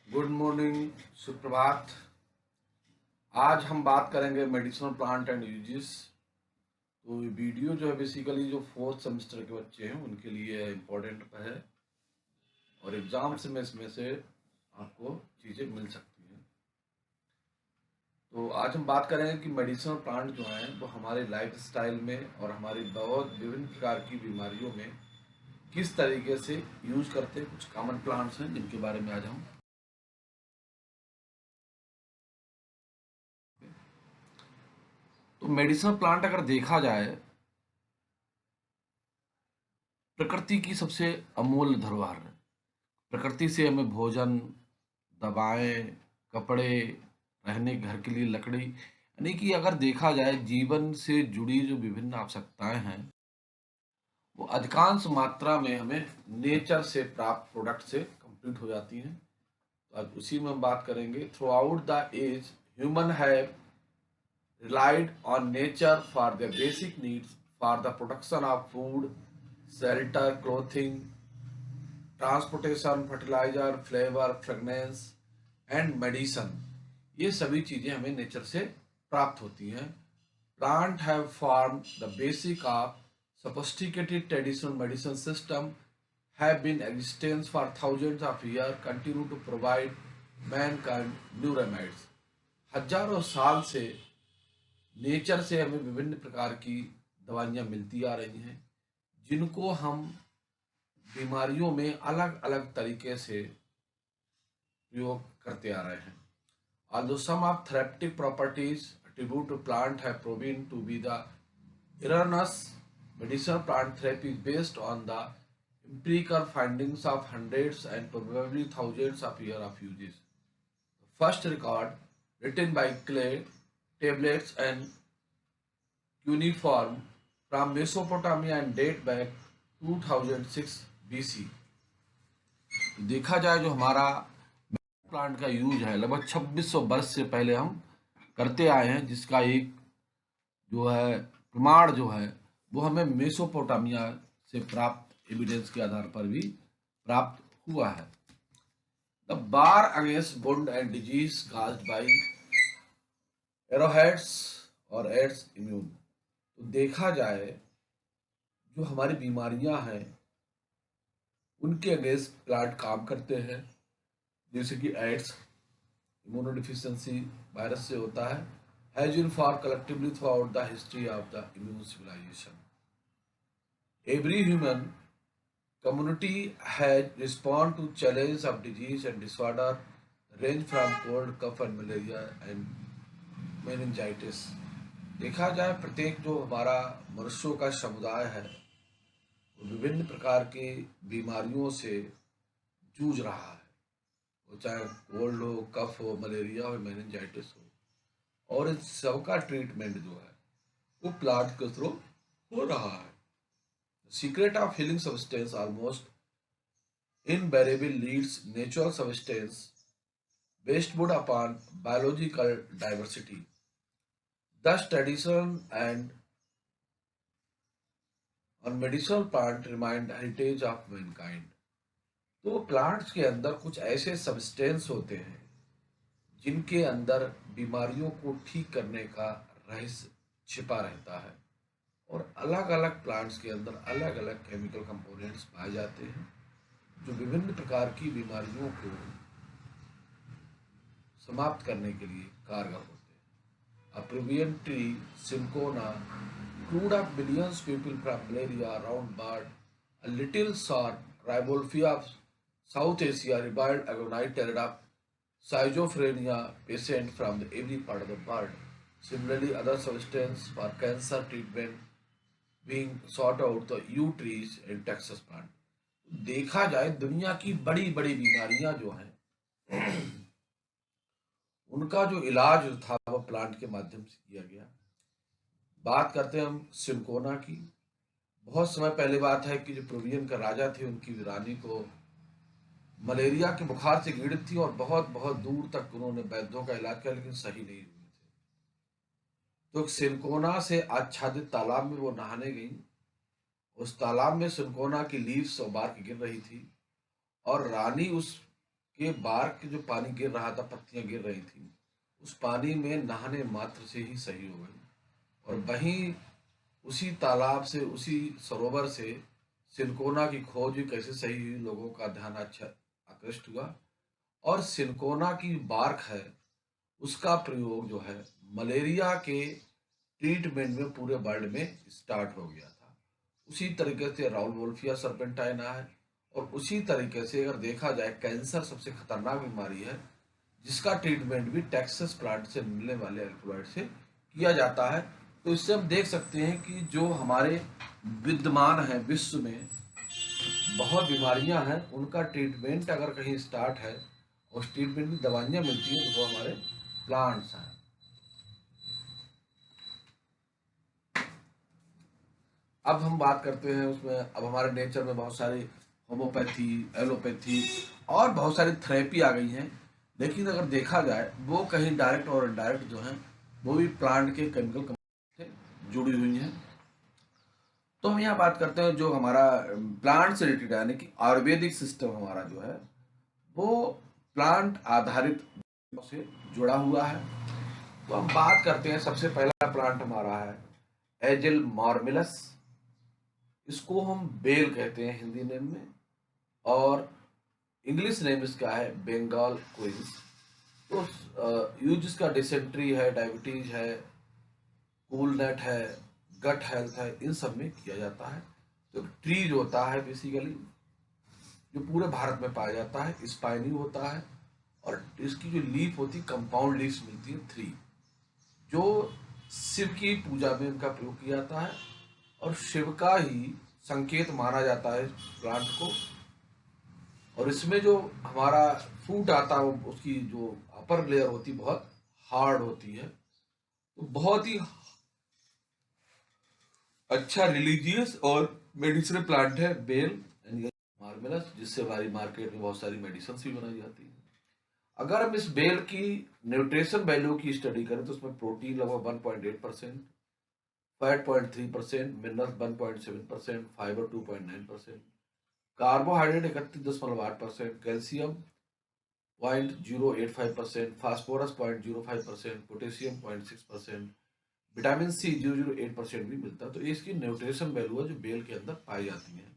Good morning, सुप्रभात। आज हम बात करेंगे मेडिसिनल प्लांट एंड यूजेस। तो ये वीडियो जो है बेसिकली जो फोर्थ सेमेस्टर के बच्चे हैं उनके लिए इम्पोर्टेंट है और एग्जाम्स में इसमें से आपको चीज़ें मिल सकती हैं। तो आज हम बात करेंगे कि मेडिसिनल प्लांट जो हैं वो हमारे लाइफ स्टाइल में और हमारी बहुत विभिन्न प्रकार की बीमारियों में किस तरीके से यूज करते हैं। कुछ कॉमन प्लांट्स हैं जिनके बारे में आज हम। तो मेडिसिनल प्लांट अगर देखा जाए, प्रकृति की सबसे अमूल्य धरोहर है। प्रकृति से हमें भोजन, दवाएं, कपड़े, रहने घर के लिए लकड़ी, यानी कि अगर देखा जाए जीवन से जुड़ी जो विभिन्न आवश्यकताएं हैं वो अधिकांश मात्रा में हमें नेचर से प्राप्त प्रोडक्ट से कंप्लीट हो जाती हैं। तो आज उसी में हम बात करेंगे। Throughout the age human have relied on nature for their basic needs for the production of food, shelter, clothing, transportation, fertiliser, flavour, fragrance and medicine. ये सभी चीजें हमें नेचर से प्राप्त होती हैं। Plant have form the basic of sophisticated traditional medicine system have been existence for thousands of years continue to provide mankind new remedies। हजारों साल से नेचर से हमें विभिन्न प्रकार की दवाइयाँ मिलती आ रही हैं जिनको हम बीमारियों में अलग अलग तरीके से प्रयोग करते आ रहे हैं। Although some of therapeutic properties attributed to plant have proven to be the erroneous, medicinal plant therapy is based on the empirical findings of hundreds and probably thousands of years of uses. The first record, written by clay tablets and cuneiform from Mesopotamia and date back 2006 BC। देखा जाए जो हमारा plant का use है लगभग 2600 वर्ष से पहले हम करते आए हैं, जिसका एक जो है प्रमाण जो है वो हमें मेसोपोटामिया से प्राप्त एविडेंस के आधार पर भी प्राप्त हुआ है। The bar against wound and disease caused by arrowheads और एड्स इम्यून। तो देखा जाए जो हमारी बीमारियां हैं उनके अगेंस्ट प्लांट काम करते हैं, जैसे कि एड्स इम्यूनोडिफिशियंसी वायरस से होता है। Has been for collectively throughout the history of the immune civilisation. Every human community has respond to challenge of disease and disorder range from cold, cough and malaria and meningitis। देखा जाए प्रत्येक जो हमारा मनुष्यों का समुदाय है वो विभिन्न प्रकार की बीमारियों से जूझ रहा है, वो चाहे कोल्ड हो, कफ हो, मलेरिया हो, मेनिंजाइटिस हो, और इन सबका ट्रीटमेंट जो है वो प्लांट के थ्रू हो रहा है। Secret of healing substance almost invariably leads natural substance based wood upon biological diversity। Thus, tradition and on medicinal plant remind heritage of mankind। तो प्लांट्स के अंदर कुछ ऐसे सब्सटेंस होते हैं जिनके अंदर बीमारियों को ठीक करने का रहस्य छिपा रहता है, और अलग अलग प्लांट्स के अंदर अलग अलग केमिकल कंपोनेंट्स पाए जाते हैं जो विभिन्न प्रकार की बीमारियों को समाप्त करने के लिए कारगर होते हैं। A Peruvian tree, Cinchona, cured up millions people from malaria around bird. A little short Ribulfia of South Asia revived agonized terror of schizophrenia patient from every part of the world। Similarly, other substances for cancer treatment being sought out the yew trees and Texas plant। देखा जाए दुनिया की बड़ी बड़ी बीमारियां जो हैं उनका जो इलाज था वो प्लांट के माध्यम से किया गया। बात करते हैं हम सिनकोना की। बहुत समय पहले बात है कि जो पेरुवियन का राजा थे उनकी रानी को मलेरिया के बुखार से पीड़ित थी और बहुत बहुत दूर तक उन्होंने वैद्यों का इलाज किया लेकिन सही नहीं हुए थे। तो सिनकोना से आच्छादित तालाब में वो नहाने गई। उस तालाब में सिनकोना की लीव्स और बार्क गिर रही थी और रानी उस के बार्क के जो पानी गिर रहा था, पत्तियां गिर रही थी, उस पानी में नहाने मात्र से ही सही हो गई। और वहीं उसी तालाब से, उसी सरोवर से सिनकोना की खोज भी कैसे सही हुई, लोगों का ध्यान अच्छा आकृष्ट हुआ। और सिनकोना की बार्क है, उसका प्रयोग जो है मलेरिया के ट्रीटमेंट में पूरे वर्ल्ड में स्टार्ट हो गया था। उसी तरीके से राउल वोल्फिया सर्पेंटाइना है। और उसी तरीके से अगर देखा जाए, कैंसर सबसे खतरनाक बीमारी है जिसका ट्रीटमेंट भी टेक्सास प्लांट से मिलने वाले अल्कलॉइड से किया जाता है। तो इससे हम देख सकते हैं कि जो हमारे विद्यमान है विश्व में बहुत बीमारियां हैं, उनका ट्रीटमेंट अगर कहीं स्टार्ट है, उस ट्रीटमेंट की दवाइयां मिलती हैं, तो वो हमारे प्लांट्स हैं। अब हम बात करते हैं उसमें, अब हमारे नेचर में बहुत सारी होम्योपैथी, एलोपैथी और बहुत सारी थेरेपी आ गई हैं। लेकिन अगर देखा जाए, वो कहीं डायरेक्ट और इनडायरेक्ट जो हैं, वो भी प्लांट के केमिकल से जुड़ी हुई हैं। तो हम यहाँ बात करते हैं जो हमारा प्लांट से रिलेटेड, यानी कि आयुर्वेदिक सिस्टम हमारा जो है वो प्लांट आधारित से जुड़ा हुआ है। तो हम बात करते हैं, सबसे पहला प्लांट हमारा है एजिल मार्मिलस। इसको हम बेल कहते हैं हिंदी नेम में, और इंग्लिश नेम इसका है बंगाल क्वींस। तो यूज इसका डिसेंट्री है, डायबिटीज है, कूल नेट है, गट हेल्थ है, इन सब में किया जाता है। तो ट्री जो होता है बेसिकली, जो पूरे भारत में पाया जाता है, स्पाइनी होता है। और इसकी जो लीफ होती है, कंपाउंड लीव्स मिलती है 3, जो शिव की पूजा में इनका प्रयोग किया जाता है। और शिव का ही संकेत माना जाता है प्लांट को। और इसमें जो हमारा फ्रूट आता है, उसकी जो अपर लेयर होती है बहुत हार्ड होती है। तो बहुत ही अच्छा रिलीजियस और मेडिसिनल प्लांट है बेल मार्मेलस, जिससे हमारी मार्केट में बहुत सारी मेडिसिन भी बनाई जाती है। अगर हम इस बेल की न्यूट्रिशन वैल्यू की स्टडी करें, तो उसमें प्रोटीन लगभग 1.8%, fat 0.3%, minerals 1.7%, fibre 2.9%, carbohydrate 31.8%, calcium 0.085%, phosphorus 0.05%, potassium 0.6%, vitamin C 0.08% भी मिलता है। तो ये इसकी न्यूट्रिशन वैल्यू है जो बेल के अंदर पाई जाती है।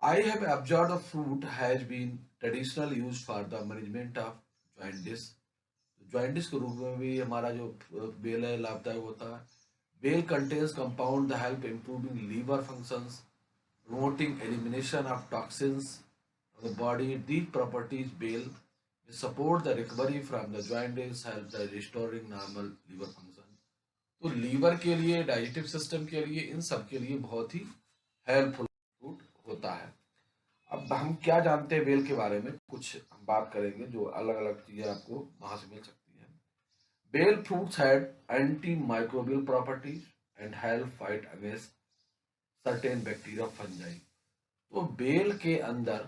I have observed the fruit has been traditionally used for the management of jaundice। jaundice के रूप में भी हमारा जो बेल है लाभदायक होता है। Bael contains compound that help improving liver functions, promoting elimination of toxins from the body। These properties bael support the recovery from the jaundice, help the restoring normal liver function। तो लीवर के लिए, डाइजेस्टिव सिस्टम के लिए, इन सब के लिए बहुत ही helpful fruit होता है। अब हम क्या जानते हैं बेल के बारे में, कुछ हम बात करेंगे जो अलग अलग चीजें आपको वहां से मिल सकती हैं। Bael fruits had anti microbial properties and help fight against certain bacteria fungi. तो बेल के अंदर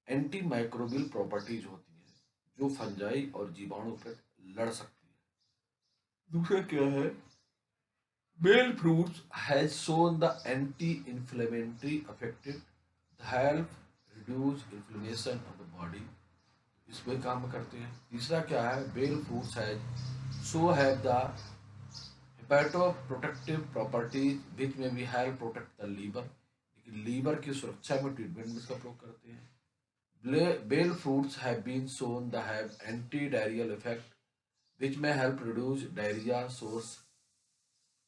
एंटी माइक्रोबियल प्रॉपर्टीज होती है जो फंजाई और जीवाणु पर लड़ सकती है। दूसरा क्या है, bael fruits has shown the anti inflammatory effective, help reduce inflammation of the body, इसमें काम करते हैं। तीसरा क्या है, bael fruits has so have the hepatoprotective properties which में भी हेल्प प्रोटेक्ट द लीवर, लेकिन लीवर की सुरक्षा में ट्रीटमेंट में इसका प्रयोग करते हैं। Bael fruits have been shown the have anti diarrhoeal effect which में हेल्प रिड्यूस डायरिया सोर्स।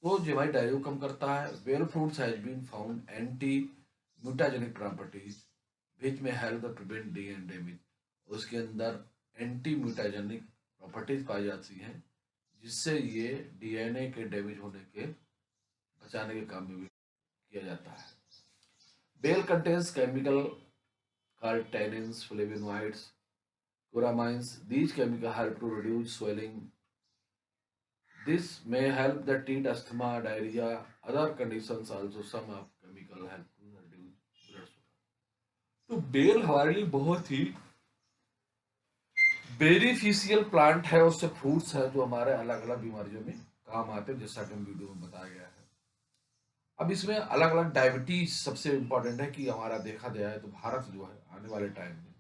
तो जो हमारी डायरिया को कम करता है। Bael fruits has been found anti mutagenic properties which में help the prevent DNA damage. उसके अंदर एंटी म्यूटाजेनिक प्रॉपर्टीज पाई जाती हैं, जिससे ये डीएनए के डैमेज होने के बचाने के काम में भी किया जाता है। Bael contains chemical called tannins, flavonoids, curamines। These chemicals help to reduce swelling। This may help the treat asthma, diarrhea, other conditions also। Some of chemical help to reduce blood sugar। तो बेल हमारे लिए बहुत ही beneficial plant है, उससे fruits है जो हमारे अलग अलग बीमारियों में काम आते हैं, जैसा कि हम वीडियो में बताया गया है। अब इसमें अलग अलग डायबिटीज सबसे इम्पोर्टेंट है कि हमारा देखा गया है, तो भारत जो है आने वाले टाइम में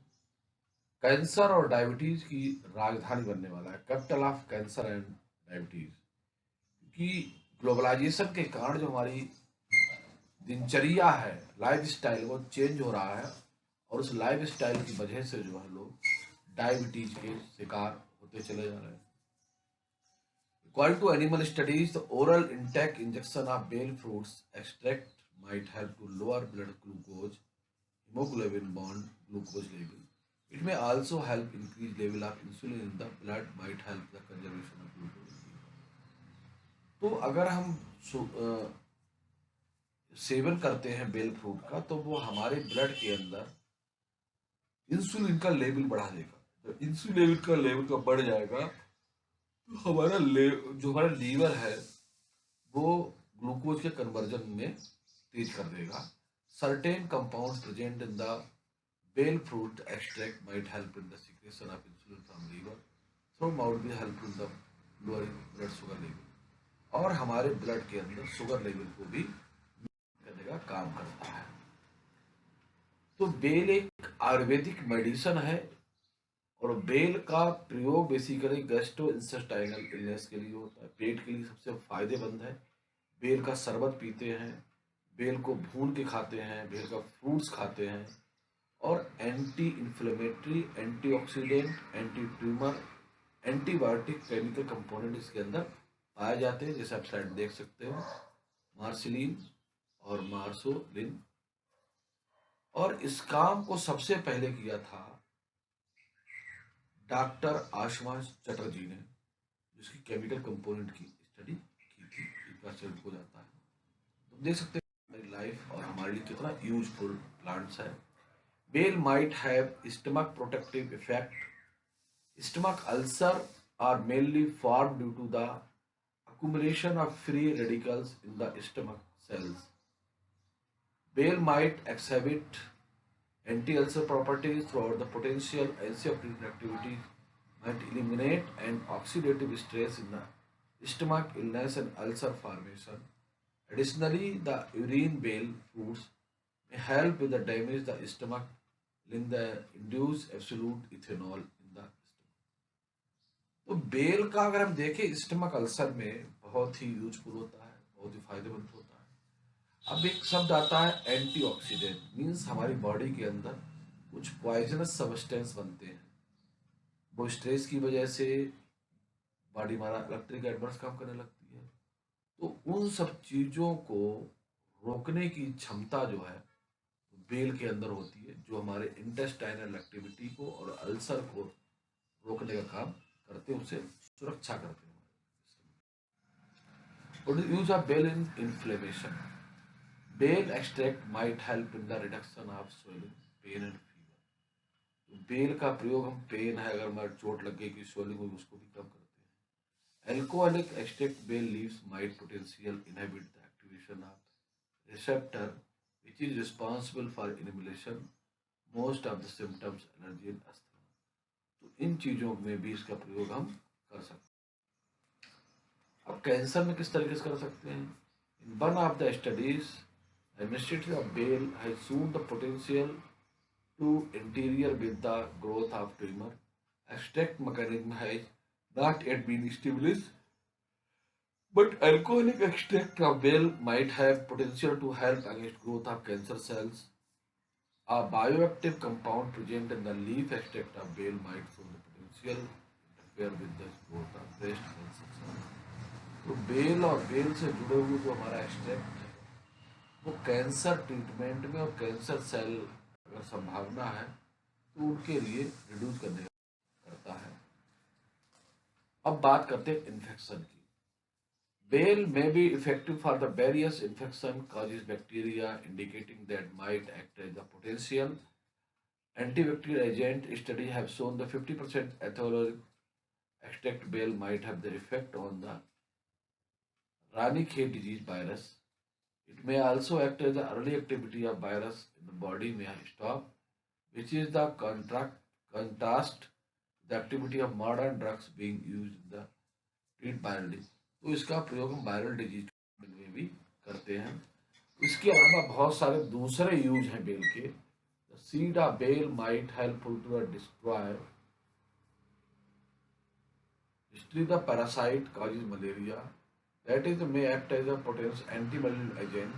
कैंसर और डायबिटीज की राजधानी बनने वाला है, capital of cancer and diabetes. क्योंकि ग्लोबलाइजेशन के कारण जो हमारी दिनचर्या है, लाइफ स्टाइल, वो चेंज हो रहा है, और उस लाइफ स्टाइल की वजह से जो है लोग डायबिटीज के शिकार होते चले जा रहे हैं। According to animal studies, the oral intake injection of bale fruits extract might help to lower blood glucose, hemoglobin bond glucose level. It may also help increase level of insulin in the blood, might help the conservation of glucose. तो अगर हम seven करते हैं bell fruit का, तो वो हमारे blood के अंदर इंसुलिन का लेवल बढ़ा देगा। तो इंसुलिन लेवल का बढ़ जाएगा, तो जो हमारा लीवर है वो ग्लूकोज के कन्वर्जन में तेज कर देगा। Certain compounds present in the bael fruit extract might help in the secretion of insulin from liver, through might be help in the lowering blood sugar level, और हमारे ब्लड के अंदर शुगर लेवल को भी करने का काम करता है। तो बेल एक आयुर्वेदिक मेडिसिन है, और बेल का प्रयोग बेसिकली गैस्ट्रो इंटेस्टाइनल इलनेस के लिए होता है, पेट के लिए सबसे फायदेमंद है। बेल का शरबत पीते हैं, बेल को भून के खाते हैं, बेल का फ्रूट्स खाते हैं, और anti inflammatory, antioxidant, anti tumour, antibiotic chemical component इसके अंदर पाए जाते हैं, जैसे आप स्लाइड देख सकते हो, मार्सिलिन और मार्सोलिन। और इस काम को सबसे पहले किया था डॉक्टर आशुतोष चटर्जी ने, जिसकी केमिकल कंपोनेंट की स्टडी की थी, प्रचलित हो जाता है। तो देख सकते हैं हमारी लाइफ और हमारे लिए कितना यूजफुल प्लांट्स है। Bael might have stomach protective effect. Stomach ulcer are mainly formed due to the accumulation of free radicals in the stomach cells. Bale might exhibit anti-ulcer properties throughout the potential antioxidant activity, might eliminate an oxidative stress in the stomach, illness and ulcer formation. Additionally, the urine bale fruits may help with the damage the stomach in the induce absolute ethanol in the stomach. तो बेल का अगर हम देखें stomach ulcer में बहुत ही useful होता है, बहुत ही फायदेमंद होता है। अब एक शब्द आता है एंटीऑक्सीडेंट, मीन्स हमारी बॉडी के अंदर कुछ पॉइजनस सब्सटेंस बनते हैं, वो स्ट्रेस की वजह से बॉडी हमारा इलेक्ट्रिक एडवर्स काम करने लगती है। तो उन सब चीजों को रोकने की क्षमता जो है बेल के अंदर होती है, जो हमारे इंटेस्टाइनल एक्टिविटी को और अल्सर को रोकने का काम करते हैं, उसे सुरक्षा करते हैं। Use of bael in inflammation. Bael extract might help in the reduction of swelling, pain and fever. तो बेल का प्रयोग हम पेन है, अगर हमारे चोट लग गई कि स्वेलिंग होगी, उसको भी कम करते हैं। Alcoholic extract bael leaves might potential inhibit the activation of receptor which is responsible for inhalation most of the symptoms allergy and asthma। तो इन चीजों में भी इसका प्रयोग हम कर सकते हैं। अब कैंसर में किस तरीके से कर सकते हैं? In one of the studies administration of bale has shown the potential to interfere with the growth of tumor। Extract mechanism has not yet been established, but alcoholic extract of bale might have potential to help against growth of cancer cells। A bioactive compound present in the leaf extract of bale might show the potential to interfere with the growth of breast cancer cells। तो bell और bell से जुड़े हुए जो हमारा extract है, वो cancer treatment में और कैंसर सेल अगर संभावना है तो उनके लिए रिड्यूस करने करता है। अब बात करते हैं इन्फेक्शन की। Bale may be effective for the various infection causes bacteria, indicating that might act as a potential antibacterial agent। Studies have shown the 50% ethanol extract bale might have the effect on the Ranichet disease virus। It may also act as the early activity of virus in the body may stop, which is the contrast the activity of modern drugs being used in the treat viral disease। तो इसका प्रयोग हम viral disease में भी करते हैं। इसके अलावा बहुत सारे दूसरे यूज हैं बेल के। seed of bale might helpful to destroy the parasite causes malaria. That is, may act as a potential antimalarial agent.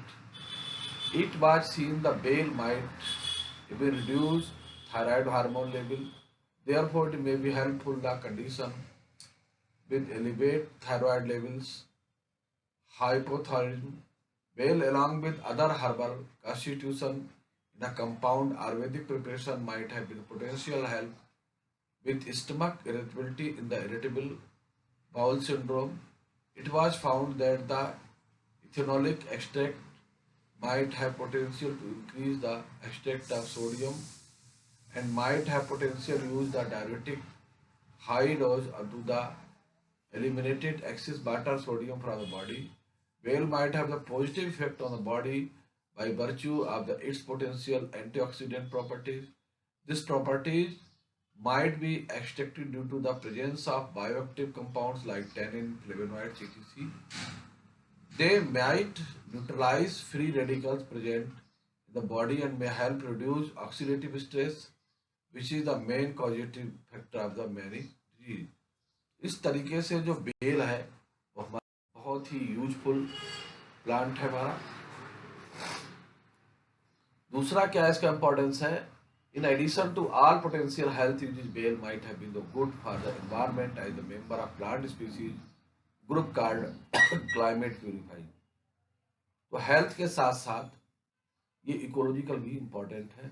It was seen the bale might even reduce thyroid hormone level. Therefore, it may be helpful in the condition with elevated thyroid levels, hypothyroidism. Bale, along with other herbal constitution in a compound Ayurvedic preparation, might have been potential help with stomach irritability in the irritable bowel syndrome. It was found that the ethanolic extract might have potential to increase the extract of sodium and might have potential to use the diuretic high dose to the eliminated excess water sodium from the body. Whale might have the positive effect on the body by virtue of its potential antioxidant properties. These properties might be extracted due to the presence of bioactive compounds like tannin, flavonoids, etc. They might neutralize free radicals present in the body and may help reduce oxidative stress, which is the main causative factor of the many disease. इस तरीके से जो bell है वो हमारा बहुत ही useful plant है हमारा। दूसरा क्या इसका इंपॉर्टेंस है, in addition to all potential health uses bael might have been the good for the environment as the member of plant species group called climate purifying. तो हेल्थ के साथ साथ ये इकोलॉजिकल भी इंपॉर्टेंट है।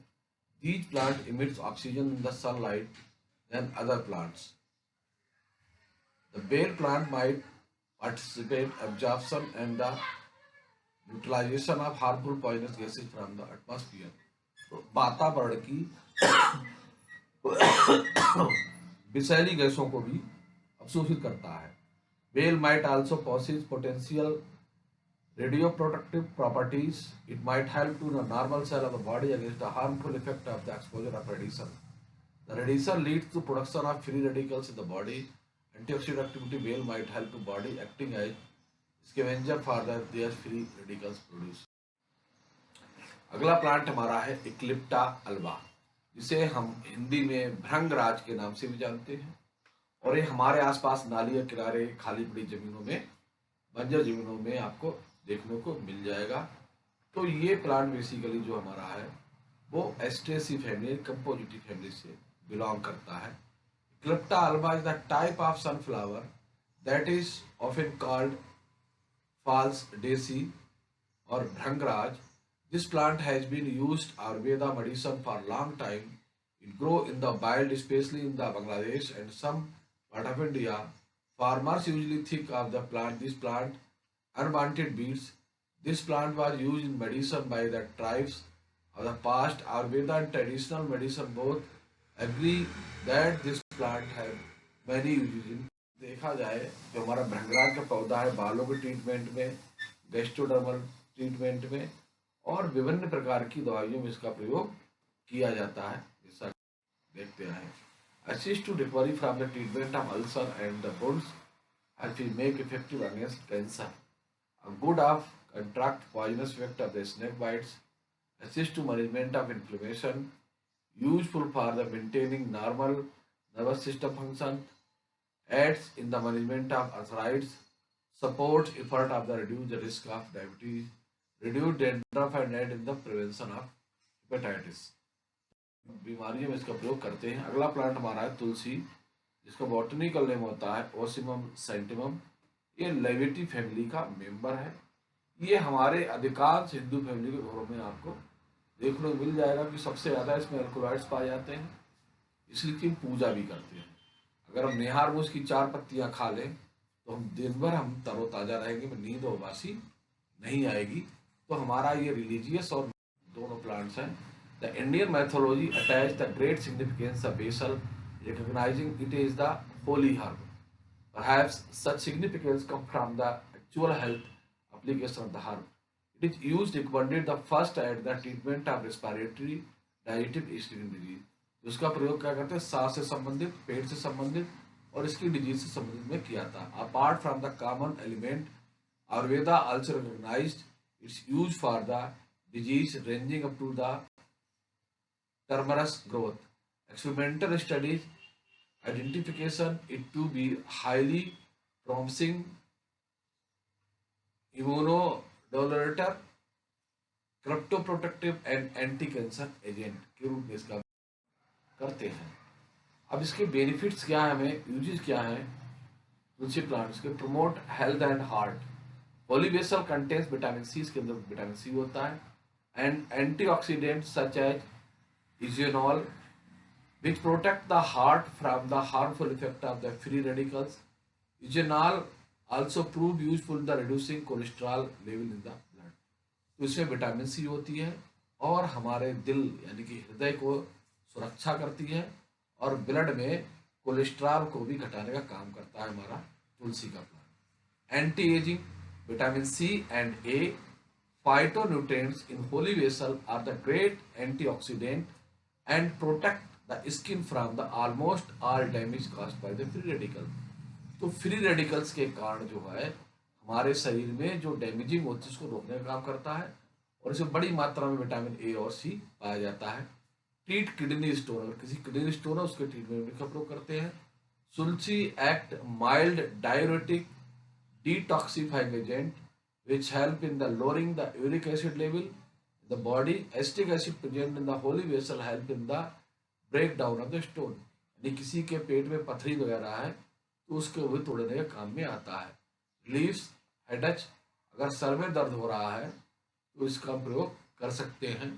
These plant emits oxygen in the sunlight than other plants. The bale plant might participate absorption and the neutralization of harmful poisonous gases from the atmosphere. तो वातावरण की विषैली गैसों को भी अवशोषित करता है। Bale might also possess potential radioprotective properties. It might help to the normal cell of the body against the harmful effect of the exposure of radiation. The radiation leads to production of free radicals in the body. Antioxidant activity bale might help to body acting as scavenger for their free radicals produce. अगला plant हमारा है इक्लिप्टा alba, जिसे हम हिंदी में भृंगराज के नाम से भी जानते हैं, और ये हमारे आसपास नाली के किनारे खाली पड़ी जमीनों में, बंजर जमीनों में आपको देखने को मिल जाएगा। तो ये प्लांट बेसिकली जो हमारा है वो एस्ट्रेसी फैमिली, कंपोजिटी फैमिली से बिलोंग करता है। Clepta alba is the type of sunflower that is often called false daisy or bhrangraj. This plant has been used Ayurveda medicine for a long time. It grows in the wild, especially in the Bangladesh and some part of India. Farmers usually think of this plant unwanted weeds. This plant was used in medicine by the tribes of the past. Ayurveda and traditional medicine both agree that this plant है many uses. देखा जाए जो हमारा भृंगराज का पौधा है बालों के ट्रीटमेंट में, गैस्ट्रोडर्मल ट्रीटमेंट में और विभिन्न प्रकार की दवाइयों में इसका प्रयोग किया जाता है। जैसा देखते हैं, assist to recovery from the treatment of ulcer and the wounds help make effective against cancer, a good of contract poisonous effect of the snake bites, assist to management of inflammation, useful for the maintaining normal nervous system function, aids in the management of arthritis, supports effort of the reduce the risk of diabetes, reduce dandruff and aid in the prevention of hepatitis। बीमारियों में इसका प्रयोग करते हैं। अगला plant हमारा है तुलसी, जिसका बॉटनिकल नेम होता है ओसिमम सेंटिमम। ये लेविटी फैमिली का मेंबर है। ये हमारे अधिकांश हिंदू फैमिली के घरों में आपको देखने को मिल जाएगा कि सबसे ज़्यादा इसमें अल्कोलॉइड्स पाए जाते हैं, इसलिए पूजा भी करते हैं। अगर हम निहार मूस की 4 पत्तियां खा लें तो हम दिन भर हम तरोताजा रहेंगे, नींद और उबासी नहीं आएगी। तो हमारा ये रिलीजियस और दोनों प्लांट्स हैं। The Indian mythology attach the great significance of basil, recognising it is the holy herb. Perhaps such significance come from the actual health application of the herb. It is used recommended the first at the treatment of respiratory digestive stone disease. उसका प्रयोग क्या करते हैं, सांस से संबंधित, पेट से संबंधित और इसकी डिजीज से संबंधित में किया था। Apart from the common element, Ayurveda also recognised its use for the disease ranging up to the tumorous growth. Experimental studies identification it to be highly promising immunomodulator, cryptoprotective and anti cancer agent के रूप में इसका करते हैं। अब इसके benefits क्या है, हमें यूजेस क्या है तुलसी प्लांट्स के? Promote health and heart. Holy basil contains vitamin C, इसके अंदर विटामिन सी होता है, and antioxidant such as eugenol which protect the heart from the harmful effect of the free radicals. Eugenol also prove useful in the reducing cholesterol level in the blood. तो इसमें vitamin C होती है और हमारे दिल यानी कि हृदय को सुरक्षा करती है और ब्लड में कोलेस्ट्रॉल को भी घटाने का काम करता है हमारा तुलसी का plant. Anti ageing, vitamin C and A, phytonutrients in holy vessel are the great antioxidant and protect the skin from the almost all damage caused by the free radical। तो फ्री रेडिकल्स के कारण जो है हमारे शरीर में जो damaging होती है उसको रोकने का काम करता है और इसमें बड़ी मात्रा में विटामिन ए और सी पाया जाता है। ट्रीट किडनी स्टोन, अगर किसी किडनी स्टोन है उसके ट्रीटमेंट में का प्रयोग करते हैं। Tulsi act mild diuretic detoxifying agent which help in the lowering the uric acid level in the body. Acetic acid present in the holy vessel help in the breakdown of the stone। यानी किसी के पेट में पथरी वगैरह है तो उसके भी तोड़ने के काम में आता है। रिलीव्स हेडेक, अगर सर में दर्द हो रहा है तो इसका प्रयोग कर सकते हैं।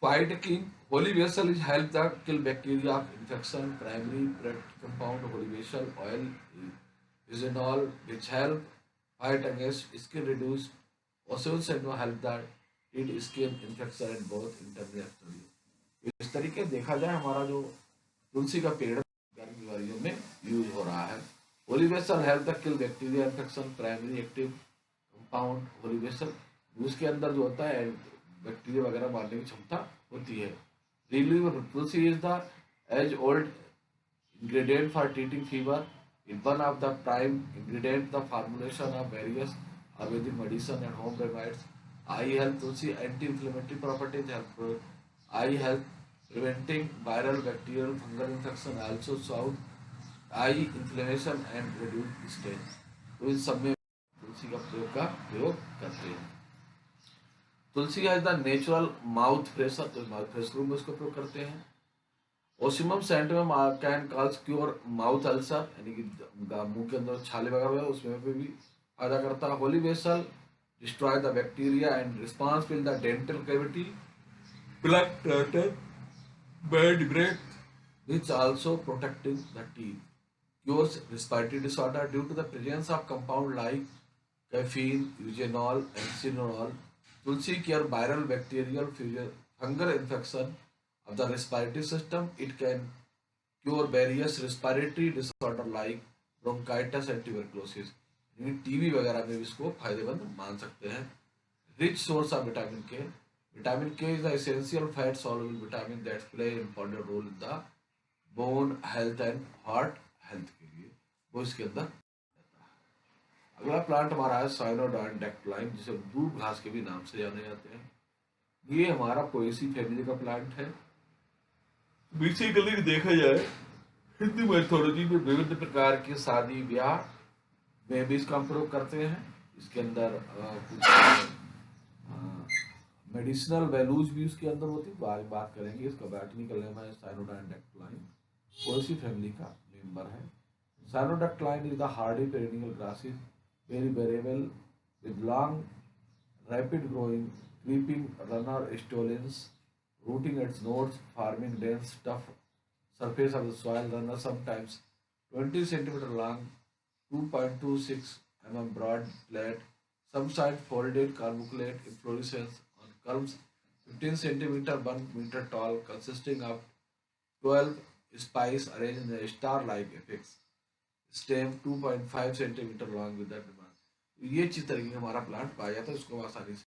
Fighting, holy basil is help the kill bacteria of infection. Primary compound holy basil oil eugenol which help fight against skin reduce osseous syndrome, help that treat skin infection and both internally and externally। इस तरीके देखा जाए हमारा जो तुलसी का पेड़ गर्म बीमारियों में यूज हो रहा है। Holy basil help the kill bacteria infection. Primary active compound holy basil, उसके अंदर जो होता है बैक्टीरिया वगैरह मारने की क्षमता होती है। Relieve, tulsi is the age old ingredient for treating fever, is one of the prime ingredient the formulation of various Ayurvedic medicine and home remedies। Eye health, tulsi anti-inflammatory properties help eye health, preventing viral, bacterial, fungal infection, also solve eye inflammation and reduce strain। तो इन सब में तुलसी का प्रयोग करते हैं। तुलसी का is the natural mouth fresher, तो mouth fresher में उसका प्रयोग करते हैं। Ocimum sanctum can cause cure mouth ulcer, यानी कि मुंह के अंदर छाले वगैरह है उसमें भी फायदा करता है। Holy basil destroy the bacteria and responsible the dental cavity, plaque tartar, bad breath which also protecting the teeth. Cures respiratory disorder due to the presence of compound like caffeine, eugenol and cinnamol। Tulsi cure viral, bacterial, fungal infection of the respiratory system। It can cure various respiratory disorder like bronchitis and tuberculosis। TB वगैरह में भी इसको फायदेमंद मान सकते हैं। Rich source of vitamin K, vitamin K is the essential fat soluble vitamin that play important role in the bone health and heart health के लिए, वो इसके अंदर। अगला प्लांट हमारा है साइनोडाइन डेक्टलाइन, जिसे दूब घास के भी नाम से जाने जाते हैं। ये हमारा पोएसी फैमिली का प्लांट है। बेसिकली देखा जाए हिंदू मैथोलॉजी में विविध प्रकार के शादी ब्याह में भी इसका प्रयोग करते हैं। इसके अंदर कुछ मेडिसिनल वैल्यूज भी उसके अंदर होती है, तो आज बात करेंगे। इसका बॉटनिकल नेम है साइनोडाइन डेक्टलाइन, पोएसी फैमिली का मेंबर है। Cynodon dactylon is the hardy perennial grasses, very variable with long, rapid growing, creeping runner stolons rooting its nodes, forming dense, tough surface of the soil. Runner sometimes 20 centimeter long, 2.26 mm broad plate, some side folded carbunclate inflorescence on culms 15 centimeter 1 meter tall, consisting of 12 spikes arranged in a star-like apex. Stem 2.5 centimetre long with that demand. ये चीज तरीके का हमारा plant पाया जाता है, उसको आसानी से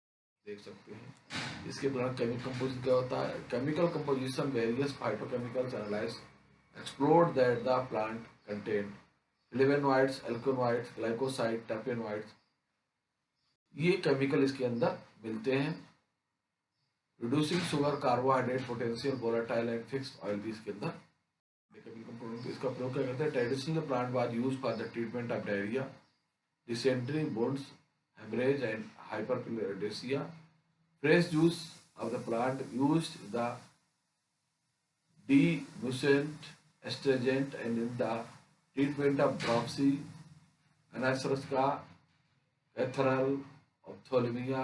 देख सकते हैं। इसके प्लांट केमिकल कंपोजिशन क्या होता है? Chemical composition various phytochemicals analyse explored that the plant contain flavonoids, alkaloids, glycoside, terpenoids. ये केमिकल इसके अंदर मिलते हैं। Reducing sugar, carbohydrate, potential, volatile and fixed oil भी इसके अंदर इसका प्रयोग क्या करते हैं। Traditional plant was use for the treatment of diarrhoea, dysentery, wounds, haemorrhage and hyperplasia. Fresh juice of the plant used the demucent astringent and in the treatment of dropsy, anasarca, cathedral, ophthalmia,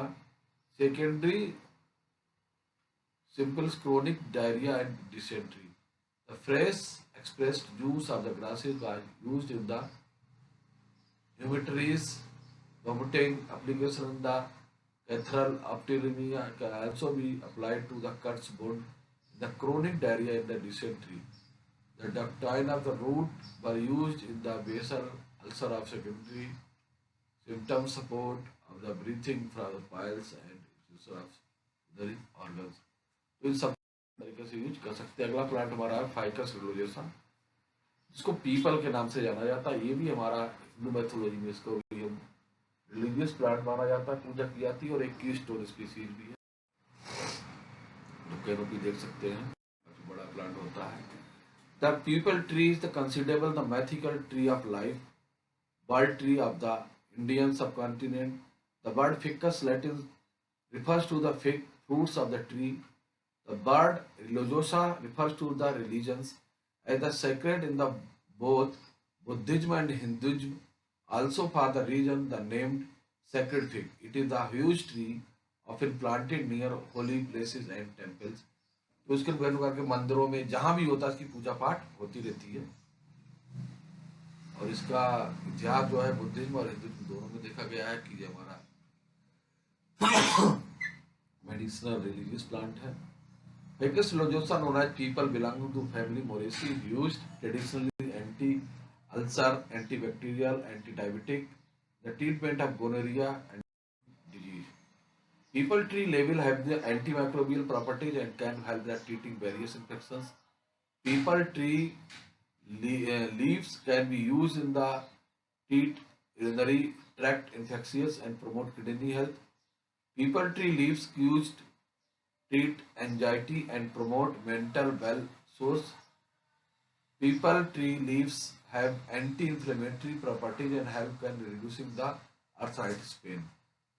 secondary simple chronic diarrhea and dysentery. The fresh expressed juice of the grasses was used in the humidores, vomiting application in the cathedral ophthalmia can also be applied to the cuts wound, the chronic diarrhea and the dysentery. The ductine of the root were used in the basal ulcer of secondary symptom support of the breathing from the piles and ulcer of urinary organs. तो इन सब तरीके से use कर सकते हैं. अगला plant हमारा है फाइकस रिलोजेसा, जिसको पीपल के नाम से जाना जाता है. ये भी हमारा हिंदू मैथोलॉजी में इसको भी हम रिलीजियस प्लांट माना जाता है, पूजा की जाती है और एक की स्टोन स्पीसीज भी है. कैनोपी देख सकते हैं, काफी बड़ा प्लांट होता है. The people tree is the considerable the mythical tree of life, bird tree of the Indian subcontinent. The bird ficus Latin refers to the fig fruits of the tree. The bird Religiosa refers to the religions as the sacred in the both Buddhism and Hinduism. Also for the reason the named sacred fig. It is the huge tree often planted near holy places and temples. तो इसके प्रकार के मंदिरों में जहाँ भी होता है इसकी पूजा पाठ होती रहती है. और इसका इतिहास जो है बुद्धिज्म और हिंदुइज्म दोनों में देखा गया है कि ये हमारा मेडिसिनल रिलीजियस प्लांट है. Ficus religiosa, known as people belonging to family Moraceae, is used traditionally anti-ulcer, antibacterial, anti-diabetic, the treatment of gonorrhea and disease. People tree level have the antimicrobial properties and can help in treating various infections. People tree leaves can be used in the treat urinary tract infections and promote kidney health. People tree leaves used treat anxiety and promote mental well-source. People tree leaves have anti-inflammatory properties and help in reducing the arthritis pain.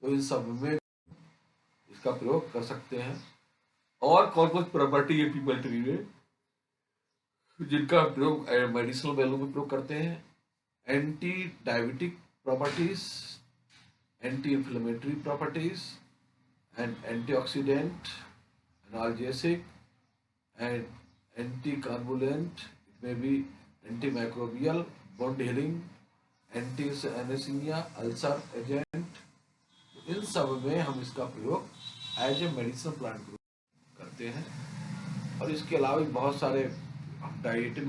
तो इन सब में इसका प्रयोग कर सकते हैं. और कौन प्रॉपर्टी है पीपल ट्री में जिनका प्रयोग मेडिसिनल वैल्यू में प्रयोग करते हैं. Anti diabetic properties, anti inflammatory properties and antioxidant, analgesic and anticonvulsant. It may be antimicrobial, wound healing, anti-anemia, ulcer agent. इन सब में हम इसका प्रयोग एज ए मेडिसिनल प्लांट करते हैं. और इसके अलावा भी बहुत सारे हम डाइजेटिक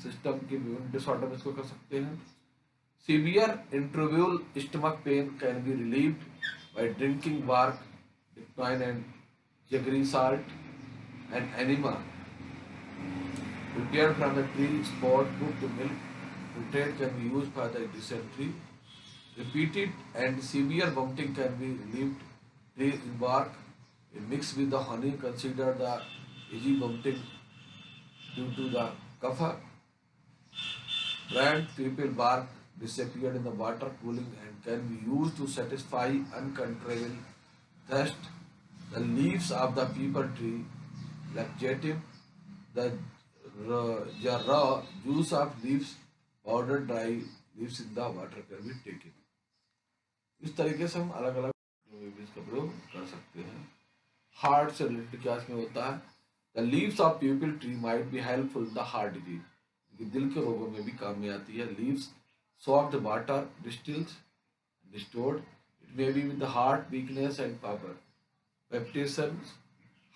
सिस्टम के विभिन्न डिसऑर्डर में इसको कर सकते हैं. सीवियर इंट्रोव्यूल stomach pain can be relieved by drinking bark, pine and jaggery salt and enema prepared from the tree spot cooked milk filtrate can be used for the dysentery. Repeated and severe vomiting can be relieved. Tree in bark mixed with the honey consider the easy vomiting due to the kapha. Brand people bark disappeared in the water cooling and can be used to satisfy uncontrollable thirst. The leaves of the people tree laxative. The raw juice of leaves, powdered dry leaves in the water can be taken. इस तरीके से हम अलग अलग इसका प्रयोग कर सकते हैं. हार्ट से रिलेटेड क्या इसमें होता है. The leaves of pupil tree might be helpful in the heart disease. दिल के रोगों में भी काम में आती है. Leaves soaked water distilled restored. It may be with the heart weakness and palpitations.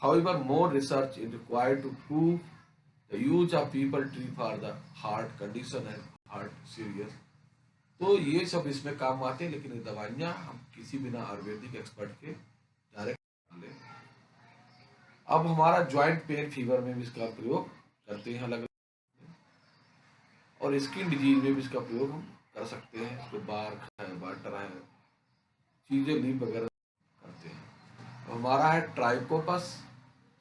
However, more research is required to prove the use of people tree for the heart condition and heart serious. तो ये सब इसमें काम आते हैं, लेकिन ये दवाइयाँ हम किसी बिना आयुर्वेदिक एक्सपर्ट के डायरेक्ट लें. अब हमारा ज्वाइंट पेन फीवर में भी इसका प्रयोग करते हैं अलग, और स्किन डिजीज में भी इसका प्रयोग हम कर सकते हैं. तो बार्क है, वाटर है, चीजें लीफ वगैरह करते हैं. हमारा है ट्राइकोपस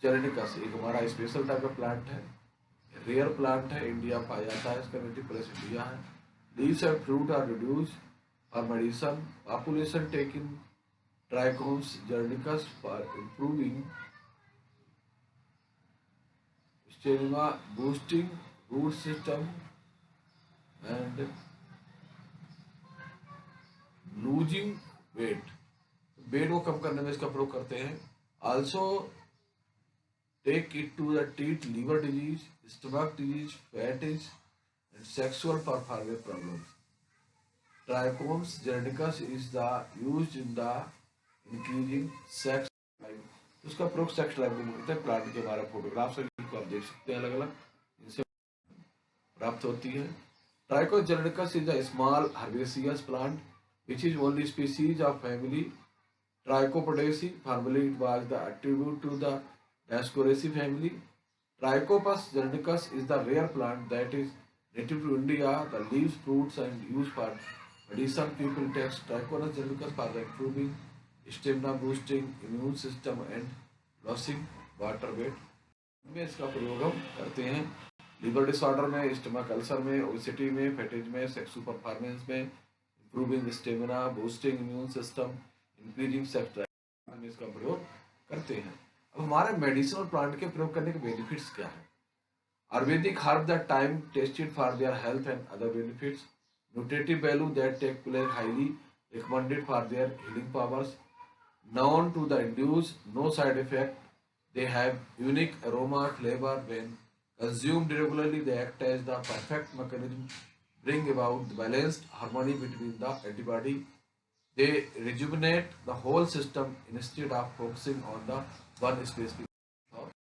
जेरेनिकस, एक हमारा स्पेशल टाइप का प्लांट है, रेयर प्लांट है, इंडिया पाया जाता है, इसका नेटिव प्लेस इंडिया है। Leaves and fruit are reduce for medicine, population taking Trichopus zeylanicus for improving stamina, boosting root system and losing weight, weight को कम करने में इसका प्रयोग करते हैं। Also take it to the treat liver disease, stomach disease, fatigue and sexual performance problems. Trichopus zeylanicus is the used in the increasing sex life. उसका प्रयोग सेक्स लाइफ में होता है। प्लांट के हमारे फोटोग्राफ्स आप देख सकते हैं अलग अलग, इनसे प्राप्त होती है। Trichos genericus is a small herbaceous plant which is only species of family Trichopodaceae. Formerly it was the attribute to the Dioscoraceae family. Trichopus genericus is the rare plant that is native to India. The leaves, fruits and used for medicine. People take Trichopus genericus for improving stamina, boosting immune system and losing water weight. में इसका प्रयोग हम करते हैं liver disorder में, stomach ulcer में, obesity में, फैटेज में, सेक्सुअल परफॉर्मेंस में, improving stamina, boosting immune system, increasing sex drive में इसका प्रयोग करते हैं। अब हमारे मेडिसिनल प्लांट के प्रयोग करने के बेनिफिट्स क्या है? Ayurvedic herb that time tested for their health and other benefits, nutritive value that take place highly recommended for their healing powers, known to the induce no side effect. They have unique aroma, flavor. When consumed regularly, they act as the perfect mechanism, bring about the balanced harmony between the antibody. They rejuvenate the whole system instead of focusing on the one specific